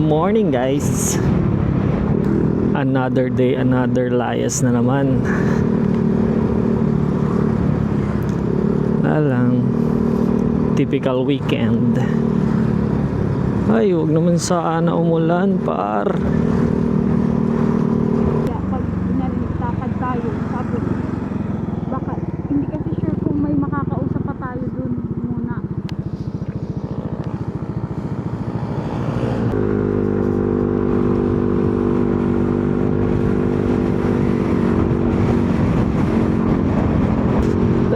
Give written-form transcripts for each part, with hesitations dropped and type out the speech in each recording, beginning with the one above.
morning guys. Another day, another layas na naman. Lang typical weekend. Ay, huwag naman sana umulan par. Kaya pag nalilakad tayo, tapos baka hindi kasi sure kung may makakausap pa tayo dun muna.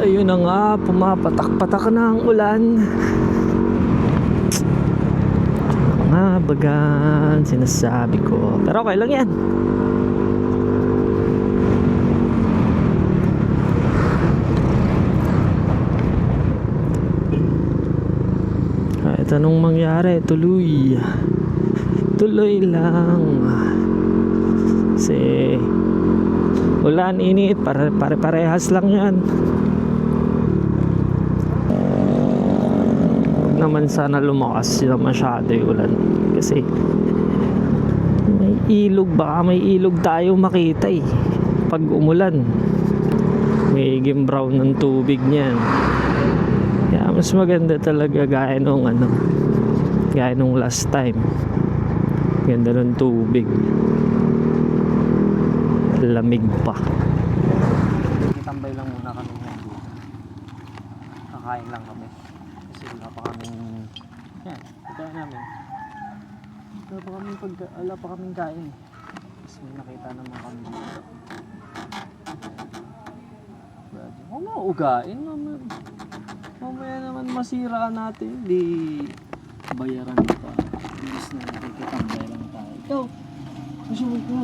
Ayun na nga, pumapatak-patak na ang ulan. Nga bagan, sinasabi ko. Pero okay lang yan. Kahit anong mangyari, tuloy. Tuloy lang. Kasi ulan, init, pare-parehas lang yan. Naman sana lumakas na masyado yung ulan kasi may ilog, baka may ilog tayo makita pag umulan. Magiging brown ng tubig niyan, kaya mas maganda talaga gaya nung gaya nung last time. Ganda ng tubig, lamig pa. Tambay lang muna kami ngayon, kakain lang kami. Wala pa kaming yan, pagkain namin. Wala pa kaming kain. Tapos may nakita naman kami dito. Huwag mo ugain naman. Mamaya naman masira natin. Di bayaran pa. Imbis na nakikitambay lang tayo. Ikaw, masunod na.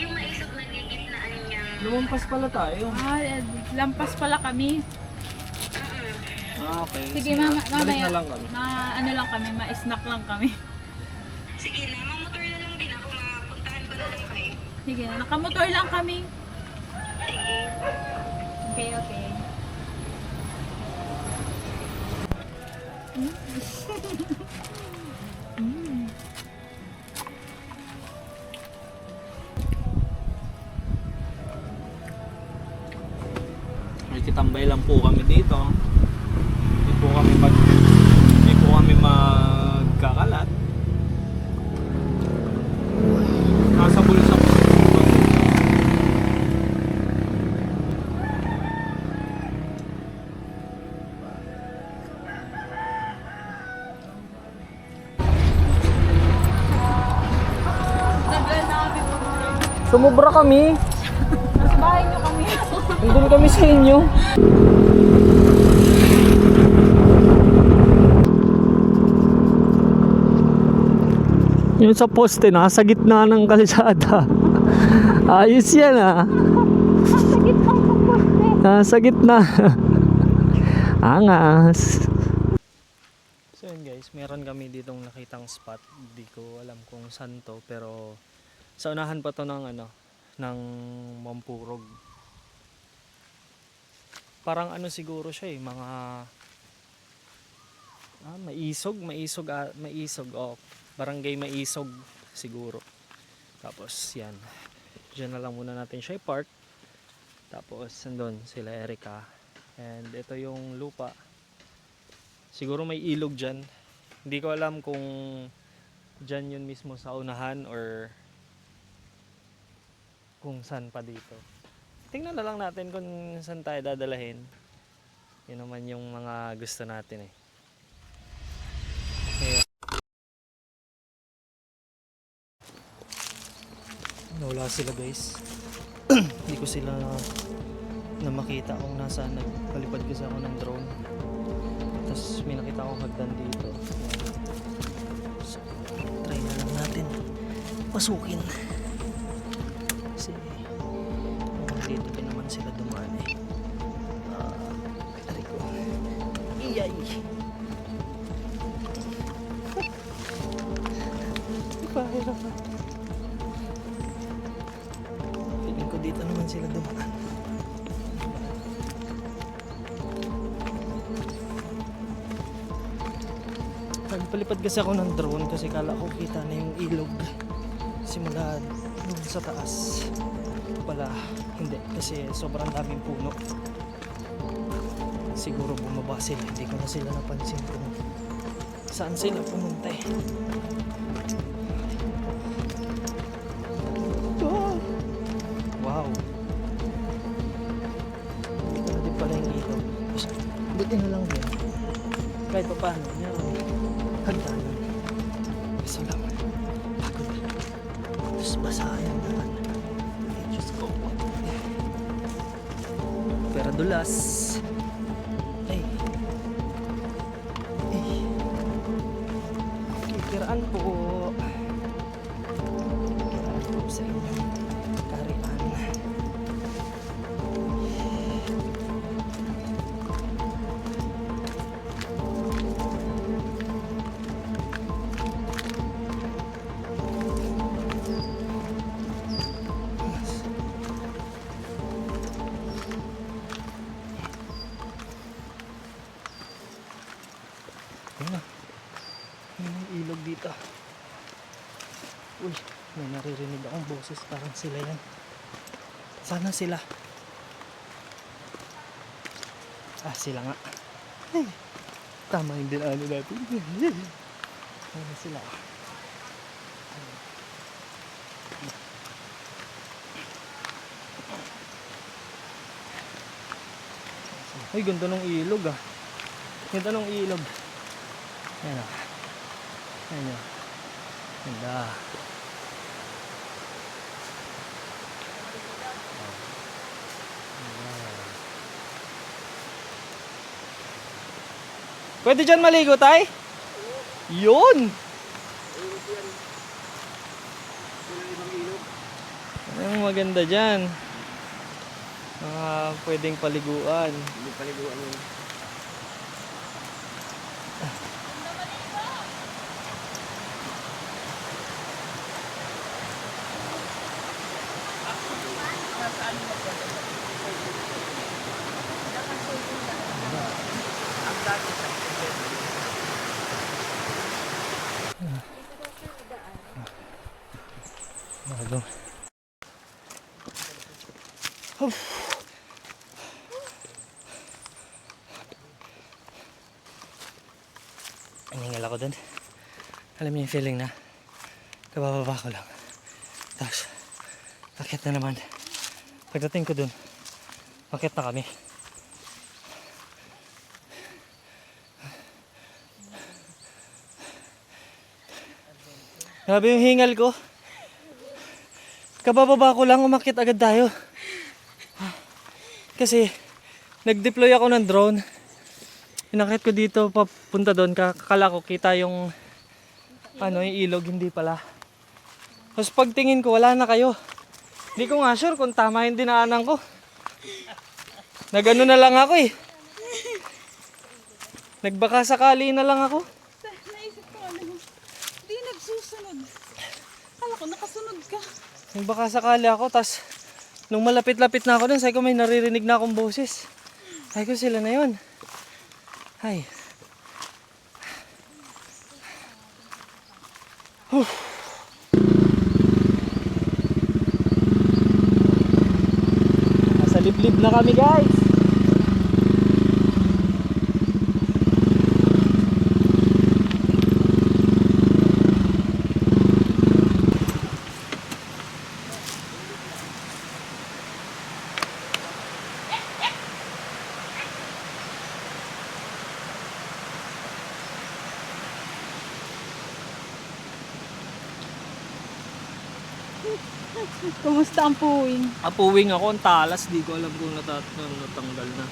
Yung maisog na gigitnaan niya. Lumampas pala tayo. Lampas pala kami. Okay. Sige, mamaya, lang kami. ano lang kami, ma-snack lang kami. Sige na, mamotor na lang din ako. Mapuntahan ko na lang kayo. Sige, nakamotor lang kami. Sige. Okay, okay. May kitambay lang po kami dito. Hindi po kami magkakalat. Nasa bulsa po. Sumubra kami. Nasa bahay nyo kami. Nandun kami sa inyo. Yung sa poste, nasa gitna ng kalsada. Ayos yan ah. Nasa gitna ng poste. Nasa gitna. Angas. So yun guys, meron kami ditong nakitang spot. Hindi ko alam kung saan to, pero sa unahan pa to ng ng Mampurog. Parang siguro siya mga maisog oh. Barangay Maisog siguro. Tapos yan, dyan na lang muna natin siya i-park. Tapos nandun sila Erica. And ito yung lupa. Siguro may ilog dyan. Hindi ko alam kung dyan yun mismo sa unahan or kung saan pa dito. Tingnan na lang natin kung saan tayo dadalahin. Yun naman yung mga gusto natin eh. Okay. Nawala sila guys. Hindi ko sila na makita kung nasaan. Nagpalipad kasi ako ng drone. Tapos may nakita akong hagdan dito. So, try na lang natin pasukin. Kasi dito din naman sila dumaan eh. Ari ko. Iyay. Pahirapan. Feeling ko dito naman sila dumaan. Nagpalipad kasi ako ng drone kasi kala ko kita na yung ilog simula dun sa taas. Pala hindi kasi sobrang daming puno. Siguro bumaba sila, hindi ko na sila napansin kung saan sila pumunta eh. Ah! Wow. Dito na din pala yung ilog. Buti na lang din. Kahit pa paano, meron hagdanan. Kaso lang, pagod. Tapos basahin naman. Ay, Diyos ko. Pero dulas. Ay. Ay. Kikiraan po. Kikiraan po sa inyong karian. Ayun na. Ayun ang ilog dito. Uy, may naririnig akong boses. Parang sila yan. Sana sila. Ah, sila nga. Ay, tama yung dinaanan natin. Ayun sila. Ay, ganda ng ilog ah. Ganda ng ilog. Ayan o. Ayan o. Ganda. Pwede dyan maligo, tay? Yun! Ang maganda dyan. Pwedeng paliguan. Hindi paliguan yun. Mago. Aningal ako dun. Alam mo yung feeling na kabababa ko lang. Tapos, akit na naman. Pagdating ko dun, akit na kami. Grabe yung hingal ko. Kabababa ko lang, umakit agad tayo. Kasi, nag-deploy ako ng drone. Inakit ko dito, papunta doon. Kakala ko kita yung yung ilog, hindi pala. Tapos pagtingin ko, wala na kayo. Hindi ko nga sure kung tama yung dinaanan ko. Nagano na lang ako eh. Nagbaka sakali na lang ako. Naisip ko hindi nagsusunod. Kala ko nakasunod ka. Nagbaka sakali ako, tas nung malapit-lapit na ako dun, sabi ko may naririnig na akong boses. Sabi ko sila na yun. Ay. Nasa liblib na kami, guys. Kumusta ang puwing? Apuwing ako, ang talas. Di ko alam kung natanggal na.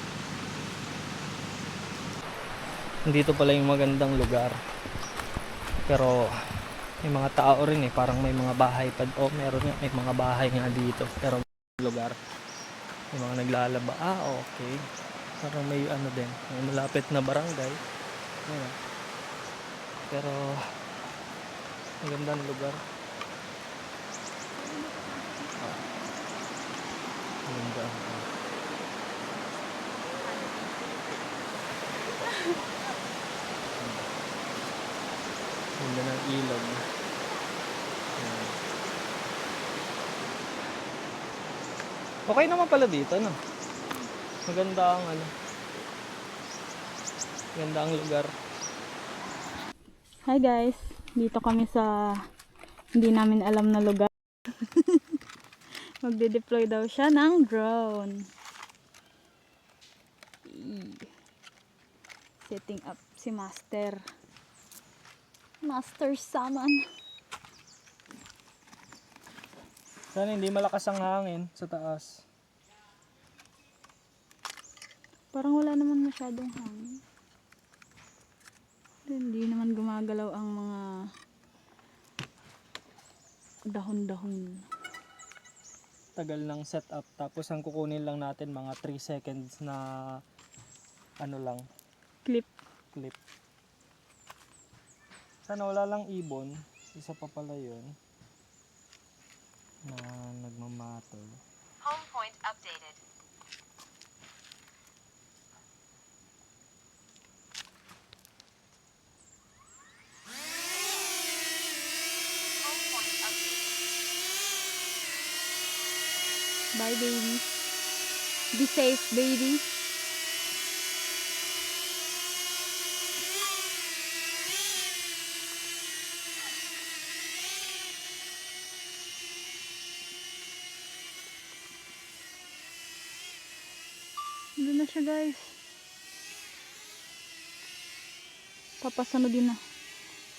Dito pala yung magandang lugar. Pero may mga tao rin eh. Parang may mga bahay pa. Oh, meron nga. May mga bahay nga dito. Pero lugar. May mga naglalaba. Ah, okay. Parang may ano din. May malapit na barangay. Ayan. Pero magandang lugar. Maganda. Ganda ng ilog. Ayan. Okay naman pala dito, no? Maganda ang ano. Maganda ang lugar. Hi guys, dito kami sa hindi namin alam na lugar. Magde-deploy daw siya ng drone. Setting up si Master. Master Saman. Sana hindi malakas ang hangin sa taas. Parang wala naman masyadong hangin. Hindi naman gumagalaw ang mga dahon-dahon. Tagal ng setup. Tapos ang kukunin lang natin mga 3 seconds na ano lang, Clip. clip. Sana wala lang ibon. Isa pa pala yun na nagmamatter. Home point updated. Home point updated. Bye baby. Be safe baby. Doon na siya guys. Papasano din na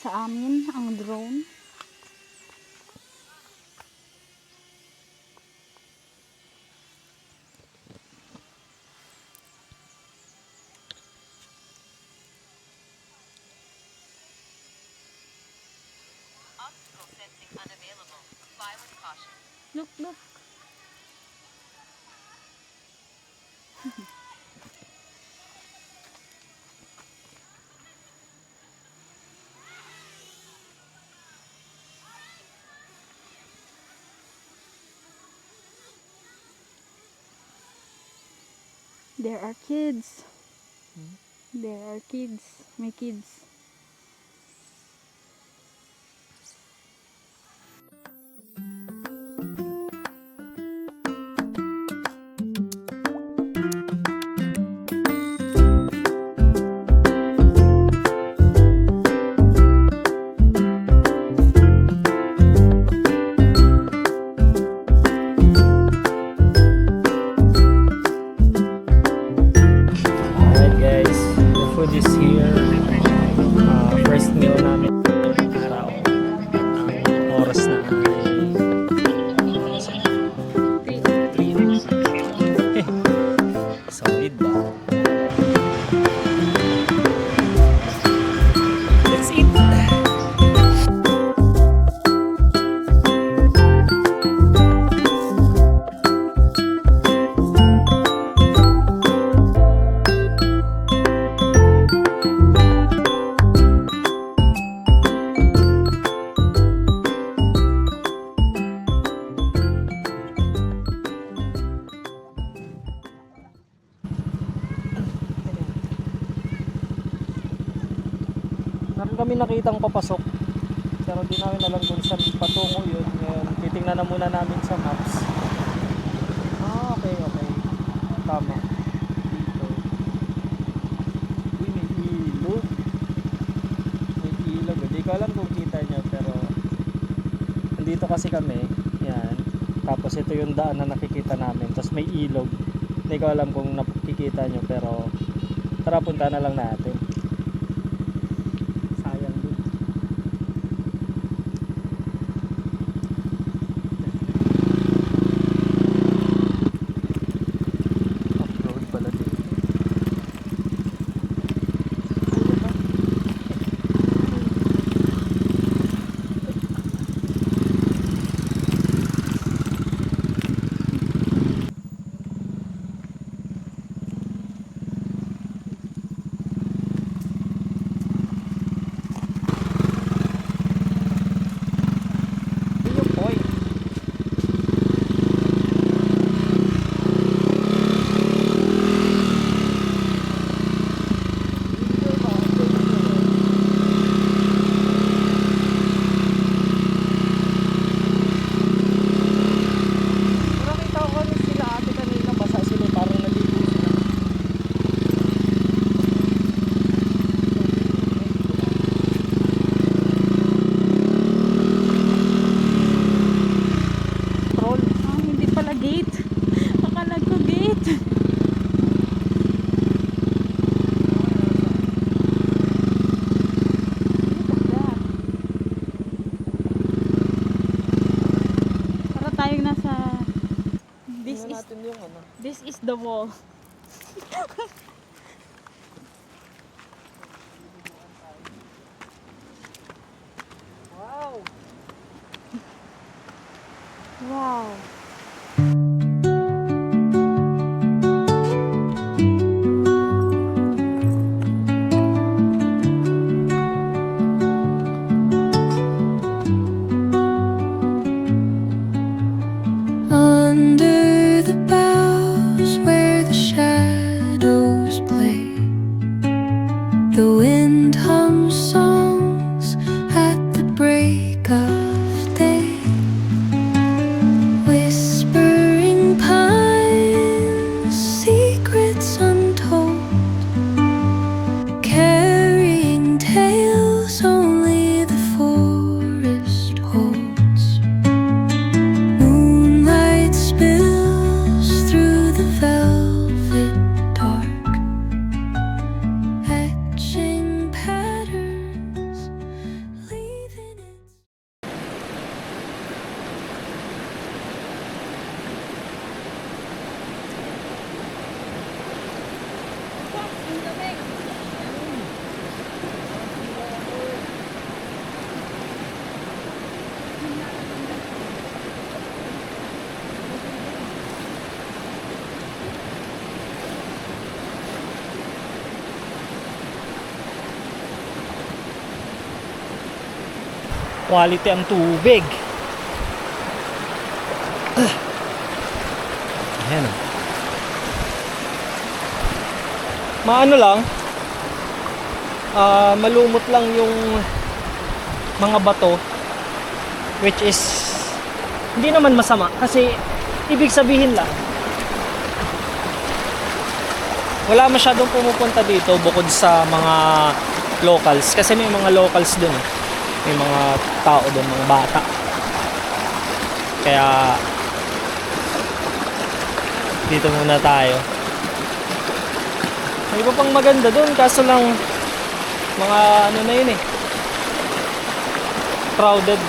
sa amin ang drone. Obstacle sensing unavailable. Fly with caution. Look, look. There are kids. There are kids. May kids. Alright guys, the food is here. First meal namin ngayong araw. Ang oras na ay 3. Solid ba? Let's eat! Meron kami nakitang papasok pero di namin alam kung saan patungo yun. Ngayon, titingnan na muna namin sa maps. Okay. Tama. Dito. Uy, may ilog. May ilog. Hindi ko alam kung kita nyo pero nandito kasi kami. Yan. Tapos ito yung daan na nakikita namin. Tapos may ilog. Hindi ko alam kung nakikita nyo pero tara punta na lang natin. Sayang din. Off-road pala din. yung ano. This is the wall. Wow! Wow. Under the boughs where the shadows play, the wind hums songs at the break of day. Whispering pines, secrets untold, carrying tales only the forest holds. Moonlight spills through the velvet dark, etching patterns, leaving its Quality ang tubig. Ayan o. Maano lang, malumot lang yung mga bato, which is hindi naman masama kasi ibig sabihin lang wala masyadong pumupunta dito bukod sa mga locals, kasi may mga locals dun, may mga tao dun, mga bata, kaya dito muna tayo. May iba pang maganda dun, kaso lang mga ano na yun crowded.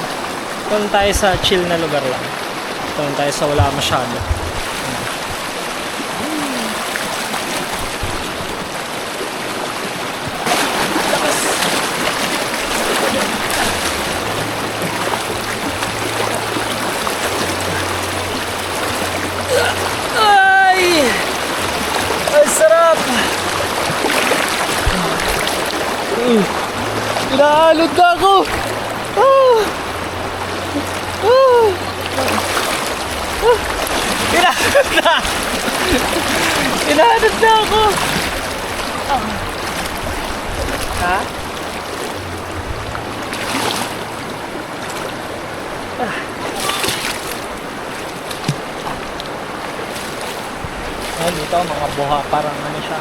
Doon tayo sa chill na lugar lang, doon tayo sa wala masyado. Ay! Ang sarap! Inahalod na ako! Ah! Ah! Inahalod na! Inahalod na ako! Ha? Ayan dito, mga buha, parang ano siya,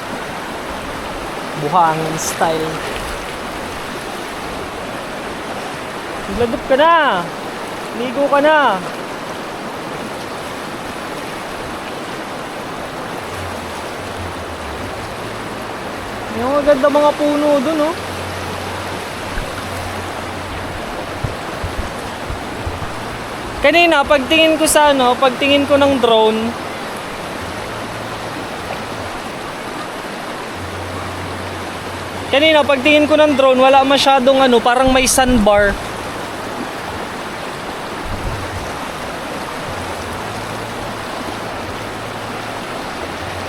buhangin style. Nagladop ka na, ligo ka na. Yung maganda mga puno dun, oh. Kanina pagtingin ko sa ano, pagtingin ko ng drone, wala masyadong ano, parang may sandbar.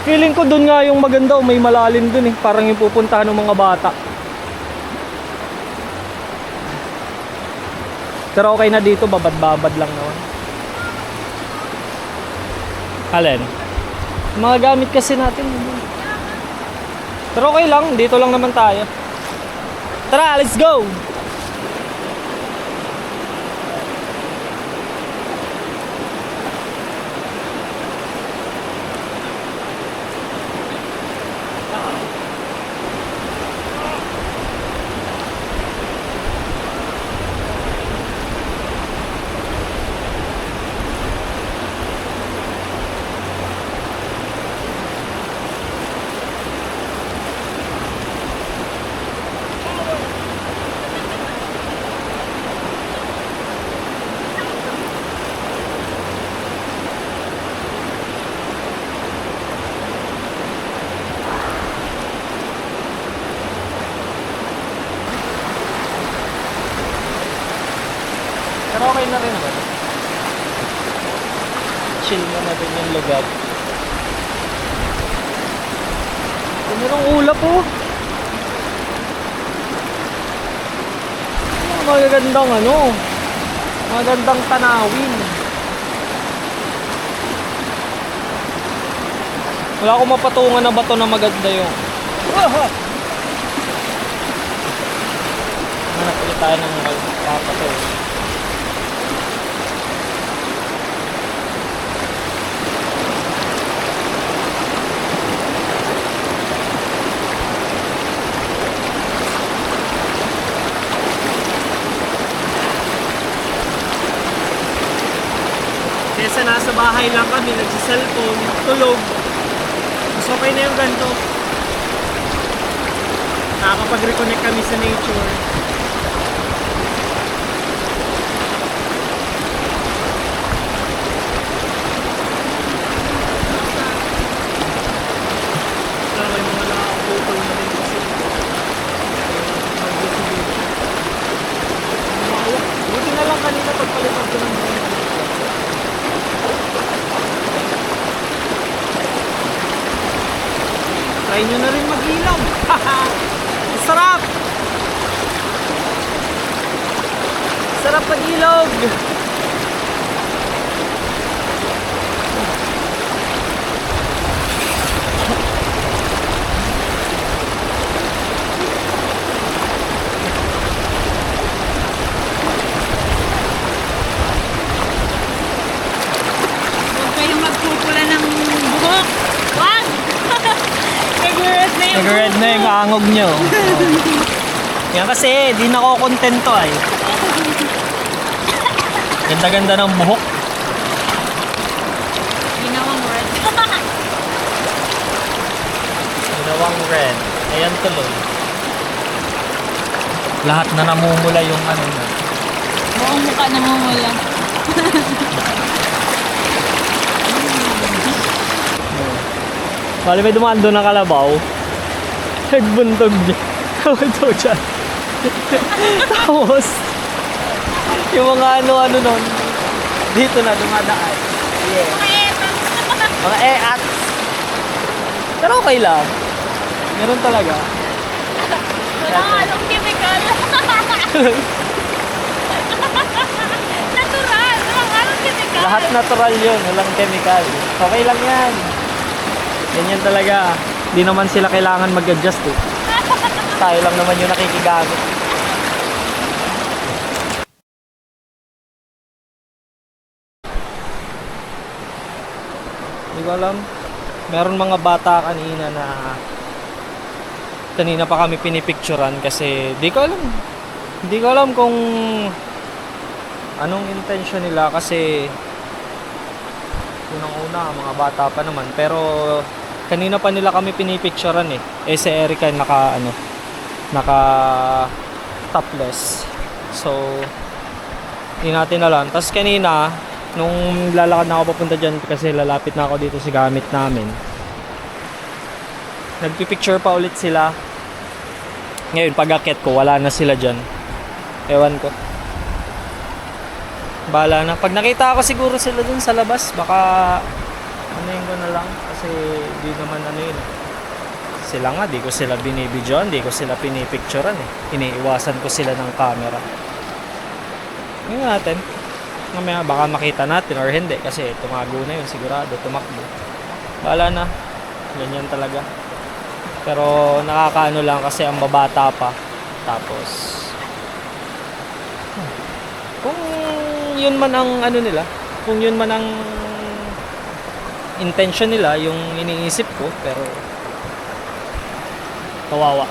Feeling ko dun nga yung maganda, o may malalim dun parang yung pupuntahan ng mga bata. Pero okay na dito, babad-babad lang naman. Alin? Mga gamit kasi natin. Pero okay lang, dito lang naman tayo. Tara, let's go! Pero okay na rin naman. Chill mo na din yung lugar. Merong ulap po. Magagandang magandang tanawin. Wala akong mapatungan na bato na maganda yung hanap ulit tayo ng papato. Kesa nasa bahay lang kami, nagsiselfone, tulog. Mas okay na yung ganito. Nakakapag-reconnect kami sa nature. Pero may mga nakakaputol na rin kasi. Buti na lang kanina pagpalipad ko ng mga. Try nyo na rin mag-ilaw. Sarap! Sarap mag-ilog! Huwag kayong magpupula ng buhok. Wag! Nag-red na yung Nag-red na yung kaangog nyo. Yan kasi, di na ako kontento ay. Ganda-ganda ng buhok. ginawang red. Ginawang red. Ayan tuloy. Lahat na namumula yung na. Buong mukha namumula. Bali may dumaan doon na kalabaw. Nagbuntog niya. Ito dyan. Tapos, yung mga ano nun, dito na dumadaan. Yeah. Mga e-ats. Pero okay lang. Meron talaga. Wala nga anong chemical. Natural. Wala nga anong chemical. Lahat natural yun. Walang chemical. Okay lang yan. Ganyan talaga. Hindi naman sila kailangan mag-adjust eh. Tayo lang naman yung nakikigamit. Hindi ko alam. Meron mga bata kanina pa kami pinipicturan kasi di ko alam. Hindi ko alam kung anong intention nila kasi unang-una mga bata pa naman pero kanina pa nila kami pinipicturan eh. Si Erica naka topless. So hindi natin alam. Tapos kanina nung lalakad na ako papunta dyan kasi lalapit na ako dito sa gamit namin, nagpipicture pa ulit sila. Ngayon pag-akit ko wala na sila dyan. Ewan ko, bahala na. Pag nakita ako siguro sila dun sa labas, baka anuhin ko na lang kasi di naman yun. Sila nga, di ko sila binibidyoan, di ko sila pinipicturean eh. Iniiwasan ko sila ng camera. Ngayon natin, mamaya baka makita natin or hindi kasi tumago na yun, sigurado tumakbo. Bahala na, ganyan talaga. Pero nakakaano lang kasi ang babata pa. Tapos kung yun man ang nila, kung yun man ang intention nila, yung iniisip ko, pero kawawa.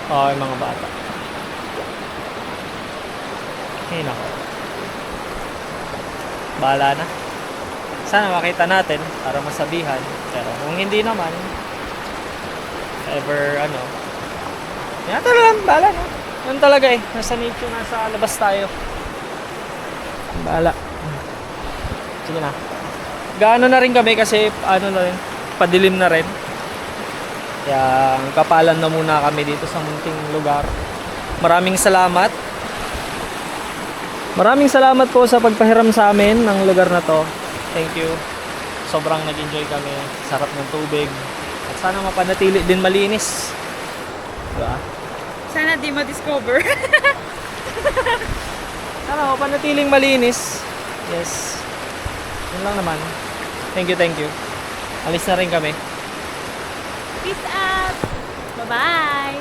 Yung mga bata. Ay nako. Bahala na. Sana makita natin para masabihan. Pero kung hindi naman, ever yan talaga, bahala na. Yan talaga eh. Nasa nature, nasa labas tayo. Bahala. Sige na. Gaano na rin kami kasi na rin, padilim na rin. Kaya kapalan na muna kami dito sa munting lugar. Maraming salamat Maraming salamat po sa pagpahiram sa amin ng lugar na to. Thank you. Sobrang nag-enjoy kami. Sarap ng tubig. At sana mapanatili din malinis. Diba? Sana di ma-discover. Sana mapanatiling malinis. Yes. Yun lang naman. Thank you, thank you. Alis na rin kami. Peace out! Bye-bye!